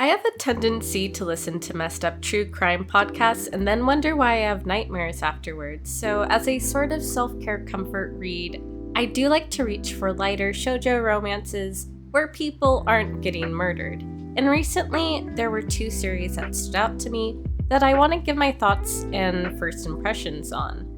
I have a tendency to listen to messed up true crime podcasts and then wonder why I have nightmares afterwards, so as a sort of self-care comfort read, I do like to reach for lighter shoujo romances where people aren't getting murdered. And recently, there were two series that stood out to me that I want to give my thoughts and first impressions on.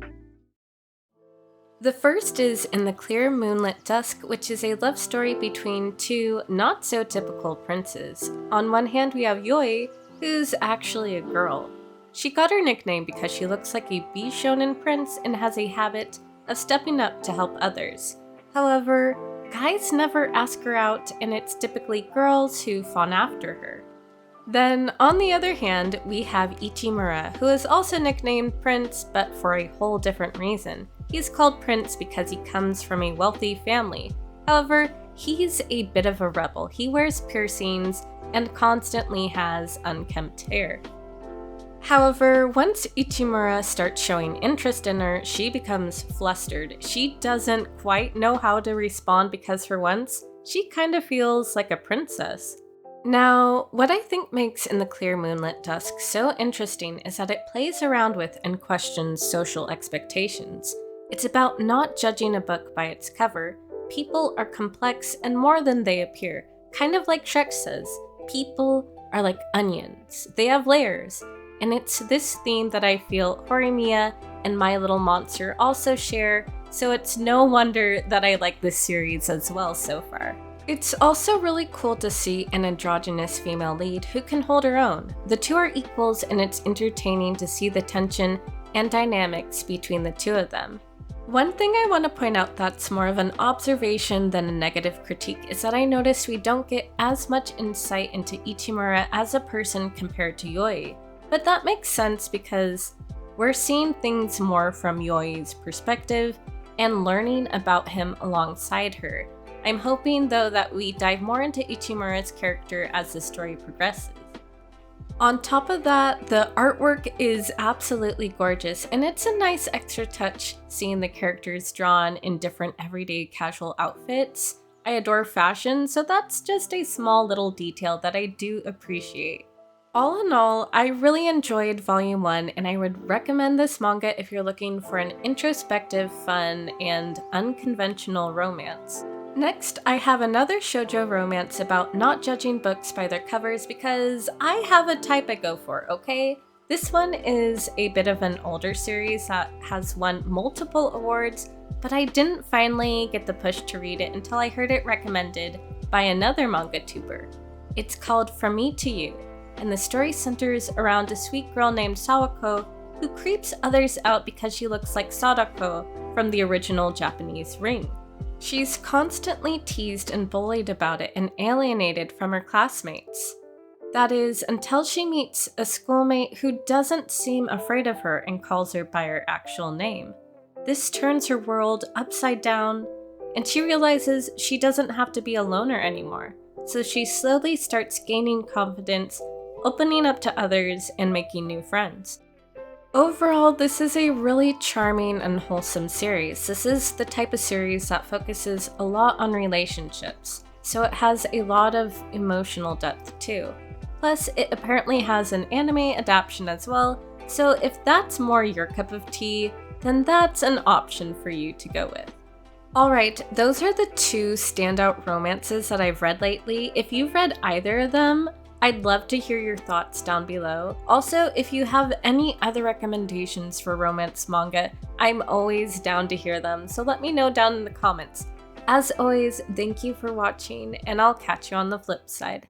The first is in the Clear Moonlit Dusk, which is a love story between two not-so-typical princes. On one hand, we have Yoi, who's actually a girl. She got her nickname because she looks like a B-shonen prince and has a habit of stepping up to help others. However, guys never ask her out, and it's typically girls who fawn after her. Then, on the other hand, we have Ichimura, who is also nicknamed Prince, but for a whole different reason. He's called Prince because he comes from a wealthy family. However, he's a bit of a rebel. He wears piercings and constantly has unkempt hair. However, once Ichimura starts showing interest in her, she becomes flustered. She doesn't quite know how to respond because for once, she kind of feels like a princess. Now, what I think makes In the Clear Moonlit Dusk so interesting is that it plays around with and questions social expectations. It's about not judging a book by its cover. People are complex and more than they appear. Kind of like Shrek says, people are like onions. They have layers. And it's this theme that I feel Horimiya and My Little Monster also share, so it's no wonder that I like this series as well so far. It's also really cool to see an androgynous female lead who can hold her own. The two are equals and it's entertaining to see the tension and dynamics between the two of them. One thing I want to point out that's more of an observation than a negative critique is that I noticed we don't get as much insight into Ichimura as a person compared to Yoi. But that makes sense because we're seeing things more from Yoi's perspective and learning about him alongside her. I'm hoping though that we dive more into Ichimura's character as the story progresses. On top of that, the artwork is absolutely gorgeous, and it's a nice extra touch seeing the characters drawn in different everyday casual outfits. I adore fashion, so that's just a small little detail that I do appreciate. All in all, I really enjoyed Volume 1, and I would recommend this manga if you're looking for an introspective, fun, and unconventional romance. Next, I have another shoujo romance about not judging books by their covers because I have a type I go for, okay? This one is a bit of an older series that has won multiple awards, but I didn't finally get the push to read it until I heard it recommended by another manga tuber. It's called From Me to You, and the story centers around a sweet girl named Sawako who creeps others out because she looks like Sadako from the original Japanese Ring. She's constantly teased and bullied about it and alienated from her classmates. That is, until she meets a schoolmate who doesn't seem afraid of her and calls her by her actual name. This turns her world upside down, and she realizes she doesn't have to be a loner anymore. So she slowly starts gaining confidence, opening up to others, and making new friends. Overall, this is a really charming and wholesome series. This is the type of series that focuses a lot on relationships, so it has a lot of emotional depth too. Plus, it apparently has an anime adaptation as well, so if that's more your cup of tea, then that's an option for you to go with. Alright, those are the two standout romances that I've read lately. If you've read either of them, I'd love to hear your thoughts down below. Also, if you have any other recommendations for romance manga, I'm always down to hear them, so let me know down in the comments. As always, thank you for watching, and I'll catch you on the flip side.